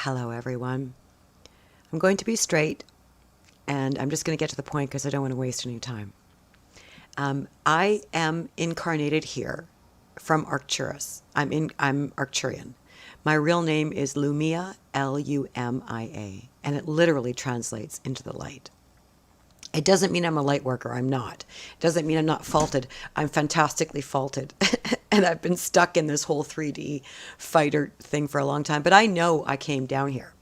Hello, everyone. I'm going to be straight, and I'm just going to get to the point because I don't want to waste any time. I am incarnated here from Arcturus. I'm Arcturian. My real name is Lumia, Lumia, and it literally translates into the light. It doesn't mean I'm a light worker. I'm not. It doesn't mean I'm not faulted. I'm fantastically faulted. And I've been stuck in this whole 3D fighter thing for a long time. But I know I came down here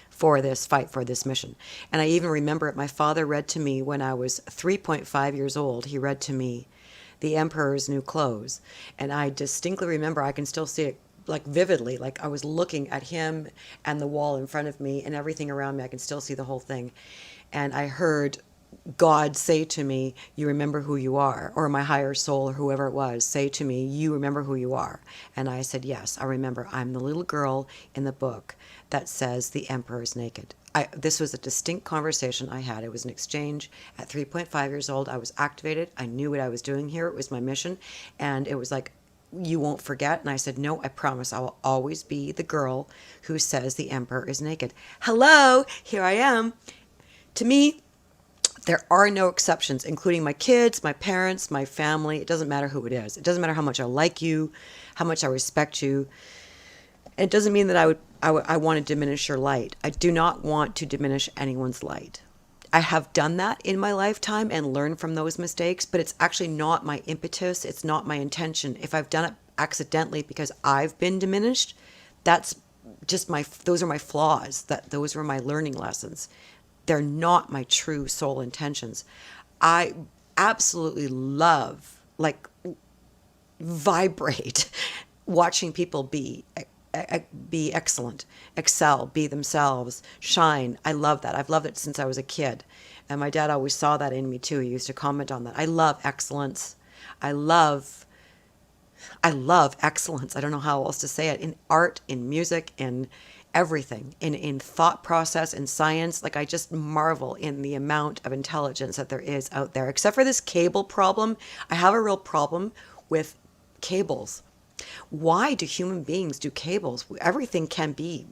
for this fight, for this mission. And I even remember it. My father read to me when I was 3.5 years old. He read to me The Emperor's New Clothes. And I distinctly remember, I can still see it like vividly, like I was looking at him and the wall in front of me and everything around me. I can still see the whole thing. And I heard God say to me, "You remember who you are," or my higher soul or whoever it was say to me, "You remember who you are." And I said, "Yes, I remember. I'm the little girl in the book that says the emperor is naked." This was a distinct conversation I had. It was an exchange at 3.5 years old. I was activated. I knew what I was doing here. It was my mission. And it was like, "You won't forget." And I said, "No, I promise I will always be the girl who says the emperor is naked." Hello, here I am. To me, there are no exceptions, including my kids, my parents, my family. It doesn't matter who it is. It doesn't matter how much I like you, how much I respect you. And it doesn't mean that I want to diminish your light. I do not want to diminish anyone's light. I have done that in my lifetime and learned from those mistakes, but it's actually not my impetus. It's not my intention. If I've done it accidentally because I've been diminished, that's just those are my flaws. Those were my learning lessons. They're not my true soul intentions. I absolutely love, like, vibrate watching people be excellent, excel, be themselves, shine. I love that. I've loved it since I was a kid. And my dad always saw that in me too. He used to comment on that. I love excellence. I love I love excellence. I don't know how else to say it, in art, in music, in everything, in thought process, in science. Like, I just marvel in the amount of intelligence that there is out there. Except for this cable problem, I have a real problem with cables. Why do human beings do cables? Everything can be.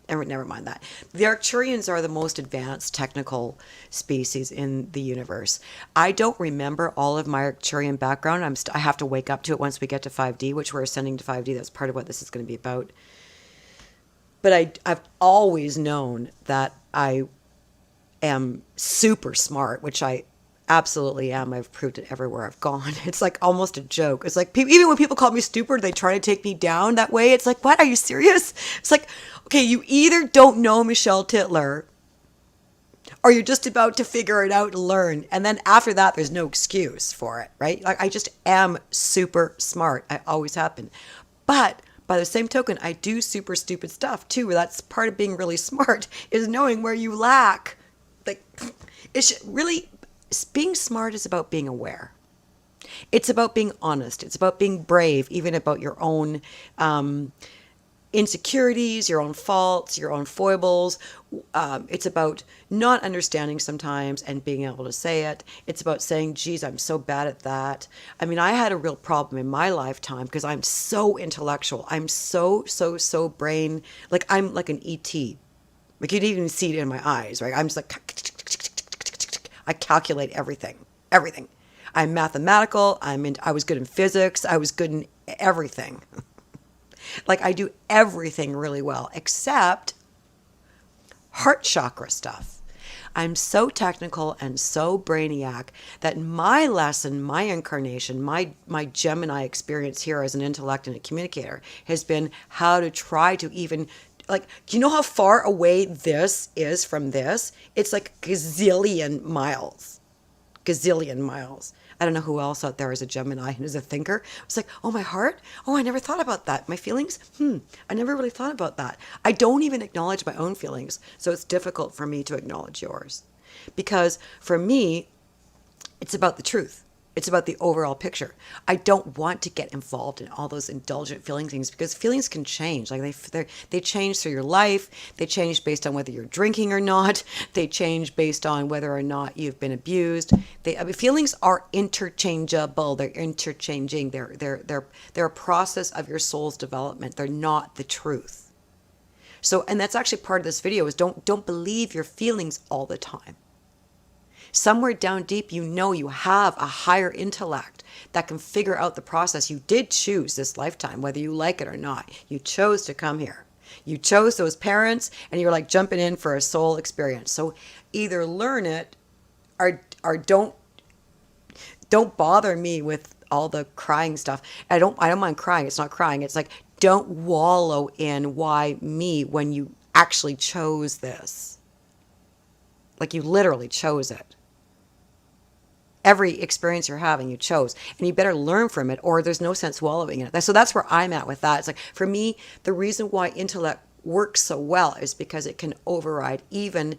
Never mind that. The Arcturians are the most advanced technical species in the universe. I don't remember all of my Arcturian background. I have to wake up to it once we get to 5D, which we're ascending to 5D. That's part of what this is going to be about. But I've always known that I am super smart, which I absolutely am. I've proved it everywhere I've gone. It's like almost a joke. It's like, even when people call me stupid, they try to take me down that way. It's like, what? Are you serious? It's like, okay, you either don't know Michelle Titler or you're just about to figure it out and learn. And then after that, there's no excuse for it, right? Like, I just am super smart. I always have been. But by the same token, I do super stupid stuff too. That's part of being really smart, is knowing where you lack. Like, it's really, being smart is about being aware. It's about being honest. It's about being brave, even about your own insecurities, your own faults, your own foibles. It's about not understanding sometimes and being able to say it. It's about saying, geez, I'm so bad at that. I mean, I had a real problem in my lifetime because I'm so intellectual. I'm so brain, like, I'm like an ET. Like, you'd even see it in my eyes, right? I'm just like, I calculate everything. I'm mathematical. I was good in physics. I was good in everything. Like, I do everything really well, except heart chakra stuff. I'm so technical and so brainiac that my lesson, my incarnation, my Gemini experience here as an intellect and a communicator has been how to try to even, like, do you know how far away this is from this? It's like gazillion miles. Gazillion miles. I don't know who else out there is a Gemini and is a thinker. It's like, oh, my heart? Oh, I never thought about that. My feelings? I never really thought about that. I don't even acknowledge my own feelings, so it's difficult for me to acknowledge yours. Because for me, it's about the truth. It's about the overall picture. I don't want to get involved in all those indulgent feeling things, because feelings can change. Like, they change through your life. They change based on whether you're drinking or not. They change based on whether or not you've been abused. Feelings are interchangeable. They're interchanging. They're a process of your soul's development. They're not the truth. So, and that's actually part of this video is don't believe your feelings all the time. Somewhere down deep, you know you have a higher intellect that can figure out the process. You did choose this lifetime, whether you like it or not. You chose to come here. You chose those parents, and you're like jumping in for a soul experience. So either learn it or don't bother me with all the crying stuff. I don't mind crying. It's not crying. It's like, don't wallow in why me when you actually chose this. Like you literally chose it. Every experience you're having, you chose, and you better learn from it, or there's no sense wallowing in it. So that's where I'm at with that. It's like, for me, the reason why intellect works so well is because it can override even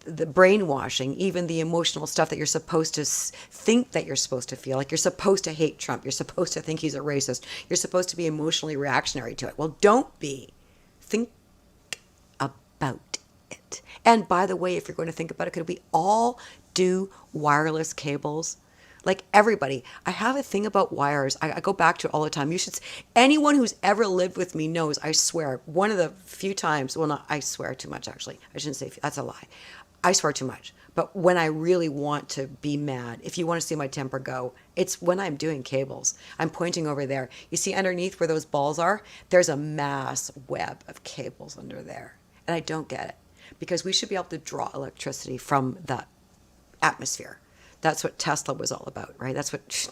the brainwashing, even the emotional stuff that you're supposed to think that you're supposed to feel. Like you're supposed to hate Trump. You're supposed to think he's a racist. You're supposed to be emotionally reactionary to it. Well, don't be. Think about it. And by the way, if you're going to think about it, could we all do wireless cables? Like everybody. I have a thing about wires. I go back to it all the time. Anyone who's ever lived with me knows, I swear, one of the few times, well, not, I swear too much actually. I shouldn't say, that's a lie. I swear too much. But when I really want to be mad, if you want to see my temper go, it's when I'm doing cables. I'm pointing over there. You see underneath where those balls are? There's a mass web of cables under there. And I don't get it. Because we should be able to draw electricity from the atmosphere. That's what Tesla was all about, right? That's what,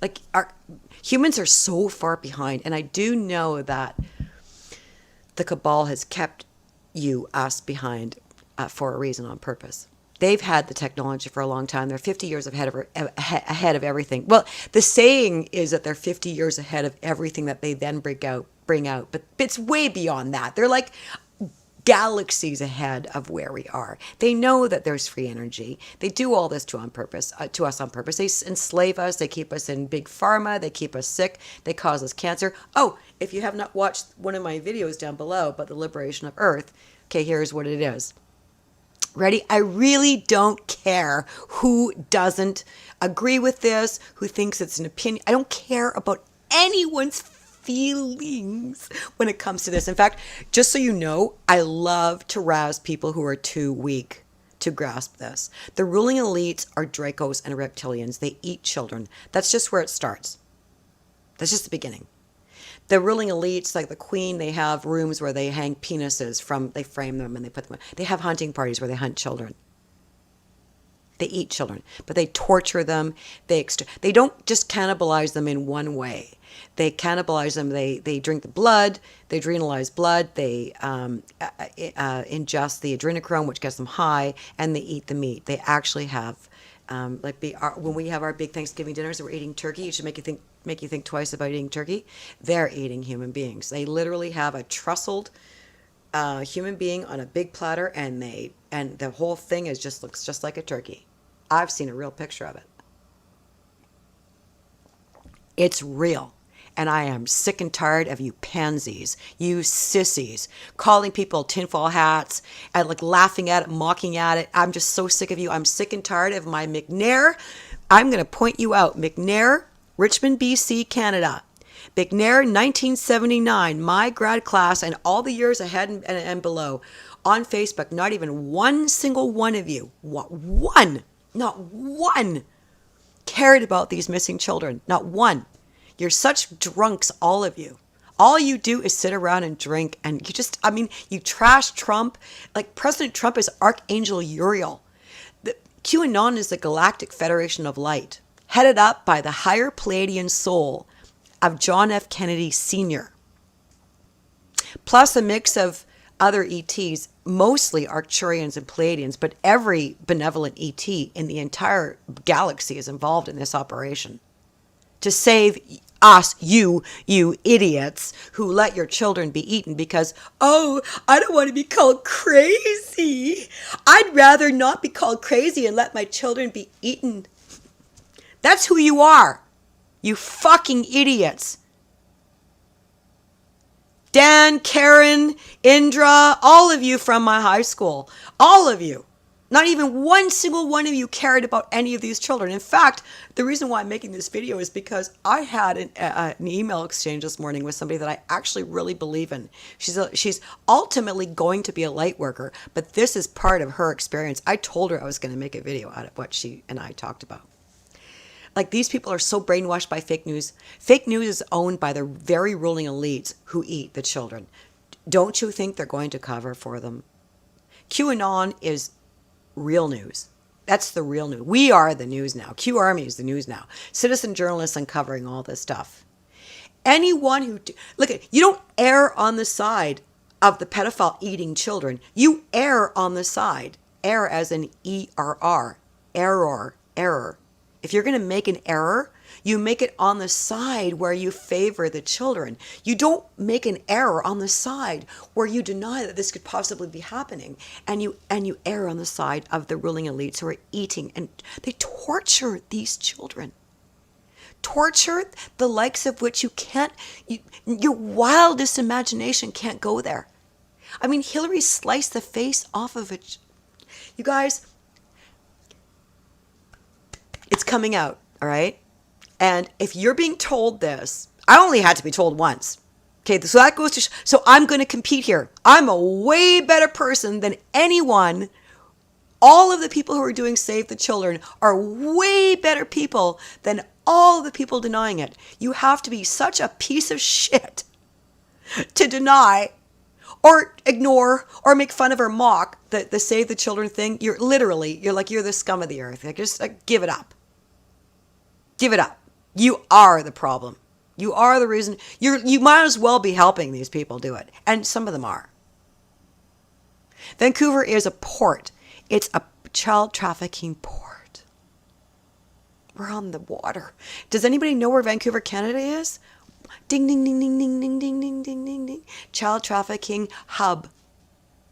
like, our humans are so far behind. And I do know that the cabal has kept us behind for a reason, on purpose. They've had the technology for a long time. They're 50 years ahead of everything. Well, the saying is that they're 50 years ahead of everything that they then bring out. But it's way beyond that. They're like galaxies ahead of where we are. They know that there's free energy. They do all this to us on purpose. They enslave us. They keep us in big pharma. They keep us sick. They cause us cancer. Oh, if you have not watched one of my videos down below about the liberation of Earth, okay, here's what it is. Ready? I really don't care who doesn't agree with this, who thinks it's an opinion. I don't care about anyone's feelings when it comes to this. In fact, just so you know, I love to razz people who are too weak to grasp this. The ruling elites are Dracos and reptilians. They eat children. That's just where it starts. That's just the beginning. The ruling elites, like the Queen, they have rooms where they hang penises they frame them and they put them. They have hunting parties where they hunt children. They eat children, but they torture them. They don't just cannibalize them in one way. They cannibalize them. They drink the blood. They adrenalize blood. They ingest the adrenochrome, which gets them high, and they eat the meat. They actually have, when we have our big Thanksgiving dinners and we're eating turkey, it should make you think twice about eating turkey. They're eating human beings. They literally have a trussled human being on a big platter, and the whole thing looks just like a turkey. I've seen a real picture of it. It's real. And I am sick and tired of you pansies, you sissies, calling people tinfoil hats and like laughing at it, mocking at it. I'm just so sick of you. I'm sick and tired of my McNair. I'm going to point you out. McNair, Richmond, BC, Canada. McNair, 1979, my grad class, and all the years ahead and below. On Facebook, not even one single one of you, not one, cared about these missing children. Not one. You're such drunks, all of you. All you do is sit around and drink, and you trash Trump. Like President Trump is Archangel Uriel. QAnon is the Galactic Federation of Light, headed up by the higher Pleiadian soul of John F. Kennedy Sr., plus a mix of other ETs, mostly Arcturians and Pleiadians, but every benevolent ET in the entire galaxy is involved in this operation to save us, you idiots who let your children be eaten because, I don't want to be called crazy. I'd rather not be called crazy and let my children be eaten. That's who you are. You fucking idiots. Dan, Karen, Indra, all of you from my high school. All of you. Not even one single one of you cared about any of these children. In fact, the reason why I'm making this video is because I had an email exchange this morning with somebody that I actually really believe in. She's ultimately going to be a light worker, but this is part of her experience. I told her I was going to make a video out of what she and I talked about. Like, these people are so brainwashed by fake news. Fake news is owned by the very ruling elites who eat the children. Don't you think they're going to cover for them? QAnon is real news. That's the real news. We are the news now. Q Army is the news now. Citizen journalists uncovering all this stuff. Anyone who look at, you don't err on the side of the pedophile eating children. You err on the side. Err as in ERR. Error. If you're going to make an error, you make it on the side where you favor the children. You don't make an error on the side where you deny that this could possibly be happening, and you err on the side of the ruling elites who are eating, and they torture these children. Torture the likes of which your wildest imagination can't go there. I mean, Hillary sliced the face off of it. You guys, it's coming out, all right? And if you're being told this, I only had to be told once. Okay, so that goes to, so I'm going to compete here. I'm a way better person than anyone. All of the people who are doing Save the Children are way better people than all the people denying it. You have to be such a piece of shit to deny or ignore or make fun of or mock the Save the Children thing. You're the scum of the earth. Like, just give it up. Give it up. You are the problem. You are the reason. You might as well be helping these people do it. And some of them are. Vancouver is a port. It's a child trafficking port. We're on the water. Does anybody know where Vancouver, Canada is? Ding, ding, ding, ding, ding, ding, ding, ding, ding, ding, ding. Child trafficking hub.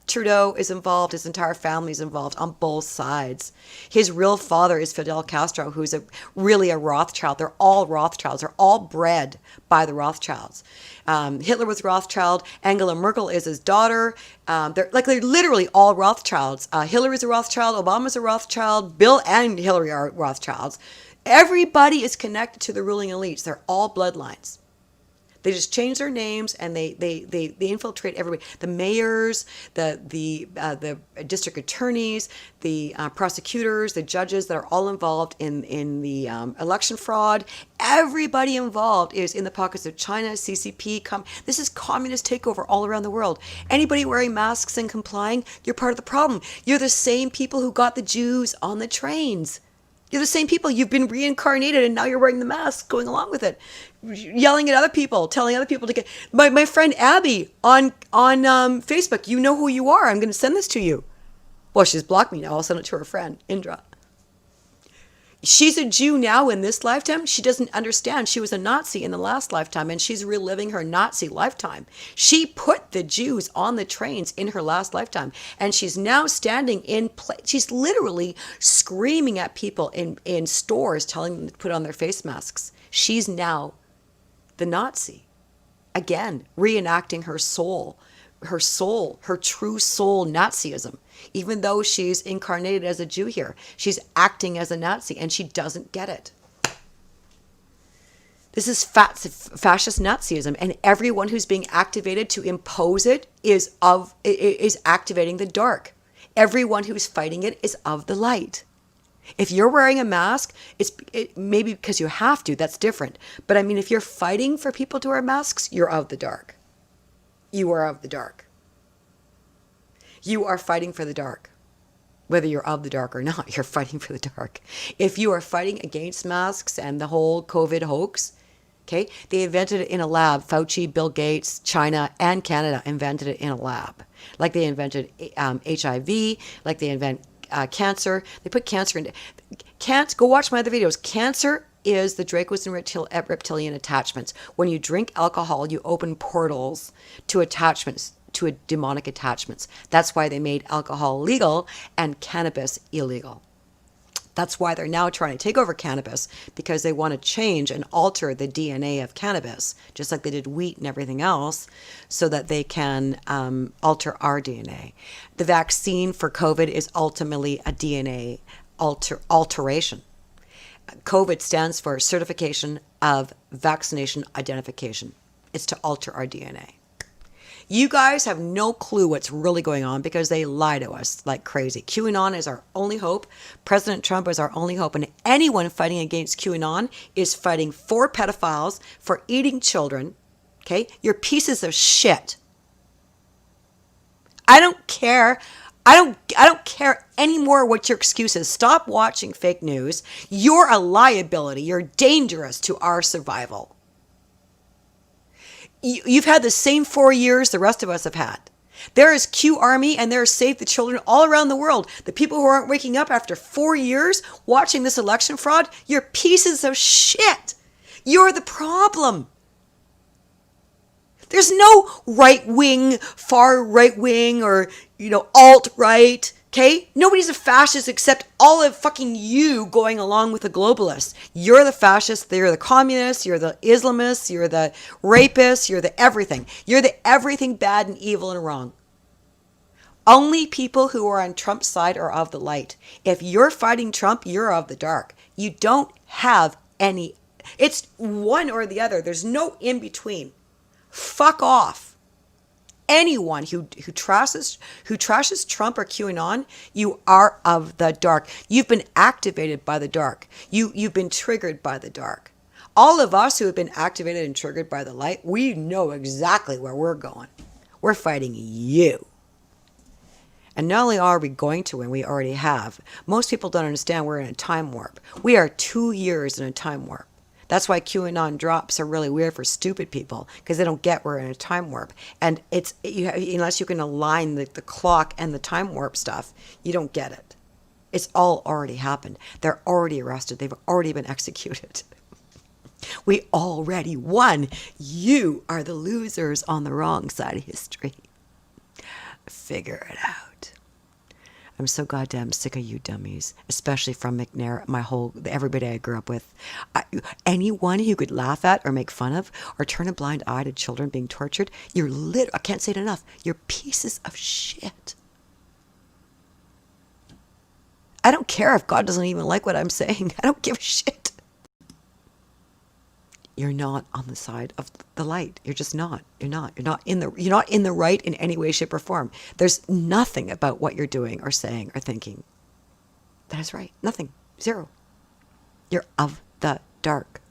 Trudeau is involved. His entire family is involved on both sides. His real father is Fidel Castro, who's really a Rothschild. They're all Rothschilds. They're all bred by the Rothschilds. Hitler was Rothschild. Angela Merkel is his daughter. They're literally all Rothschilds. Hillary's a Rothschild. Obama's a Rothschild. Bill and Hillary are Rothschilds. Everybody is connected to the ruling elites. They're all bloodlines. They just change their names and they infiltrate everybody. The mayors, the district attorneys, the prosecutors, the judges that are all involved in the election fraud. Everybody involved is in the pockets of China, CCP. This is communist takeover all around the world. Anybody wearing masks and complying, you're part of the problem. You're the same people who got the Jews on the trains. You're the same people. You've been reincarnated and now you're wearing the mask, going along with it, yelling at other people, telling other people to get. My friend Abby on Facebook, you know who you are. I'm going to send this to you. Well, she's blocked me now. I'll send it to her friend, Indra. She's a Jew now in this lifetime. She doesn't understand. She was a Nazi in the last lifetime, and she's reliving her Nazi lifetime. She put the Jews on the trains in her last lifetime, and she's now standing in place. She's literally screaming at people in stores, telling them to put on their face masks. She's now the Nazi. Again, reenacting her true soul Nazism. Even though she's incarnated as a Jew here, she's acting as a Nazi and she doesn't get it. This is fascist Nazism, and everyone who's being activated to impose it is activating the dark. Everyone who's fighting it is of the light. If you're wearing a mask, it maybe because you have to, that's different. But I mean, if you're fighting for people to wear masks, you're of the dark. You are of the dark. You are fighting for the dark. Whether you're of the dark or not, you're fighting for the dark. If you are fighting against masks and the whole COVID hoax, okay, they invented it in a lab. Fauci, Bill Gates, China, and Canada invented it in a lab. Like they invented HIV, like they invent cancer. They put cancer in. Go watch my other videos. Cancer is the Draco's and reptilian attachments. When you drink alcohol, you open portals to attachments, to demonic attachments. That's why they made alcohol legal and cannabis illegal. That's why they're now trying to take over cannabis, because they want to change and alter the DNA of cannabis, just like they did wheat and everything else, so that they can alter our DNA. The vaccine for COVID is ultimately a DNA alteration. COVID stands for Certification of Vaccination Identification. It's to alter our DNA. You guys have no clue what's really going on because they lie to us like crazy. QAnon is our only hope. President Trump is our only hope. And anyone fighting against QAnon is fighting for pedophiles, for eating children. Okay? You're pieces of shit. I don't care. I don't care anymore what your excuse is. Stop watching fake news. You're a liability. You're dangerous to our survival. You've had the same 4 years the rest of us have had. There is Q Army and there is Save the Children all around the world. The people who aren't waking up after 4 years watching this election fraud, you're pieces of shit. You're the problem. There's no right wing, far right wing, or, alt right. Okay? Nobody's a fascist except all of fucking you going along with the globalists. You're the fascists, you're the communists, you're the Islamists, you're the rapists, you're the everything. You're the everything bad and evil and wrong. Only people who are on Trump's side are of the light. If you're fighting Trump, you're of the dark. You don't have any. It's one or the other. There's no in between. Fuck off. Anyone who trashes Trump or QAnon, you are of the dark. You've been activated by the dark. You've been triggered by the dark. All of us who have been activated and triggered by the light, we know exactly where we're going. We're fighting you. And not only are we going to win, we already have. Most people don't understand we're in a time warp. We are 2 years in a time warp. That's why QAnon drops are really weird for stupid people, because they don't get we're in a time warp. And unless you can align the clock and the time warp stuff, you don't get it. It's all already happened. They're already arrested. They've already been executed. We already won. You are the losers on the wrong side of history. Figure it out. I'm so goddamn sick of you dummies, especially from McNair, everybody I grew up with. Anyone who could laugh at or make fun of or turn a blind eye to children being tortured, I can't say it enough, you're pieces of shit. I don't care if God doesn't even like what I'm saying. I don't give a shit. You're not on the side of the light. You're just not. You're not in the right in any way, shape, or form. There's nothing about what you're doing or saying or thinking that is right. Nothing. Zero. You're of the dark.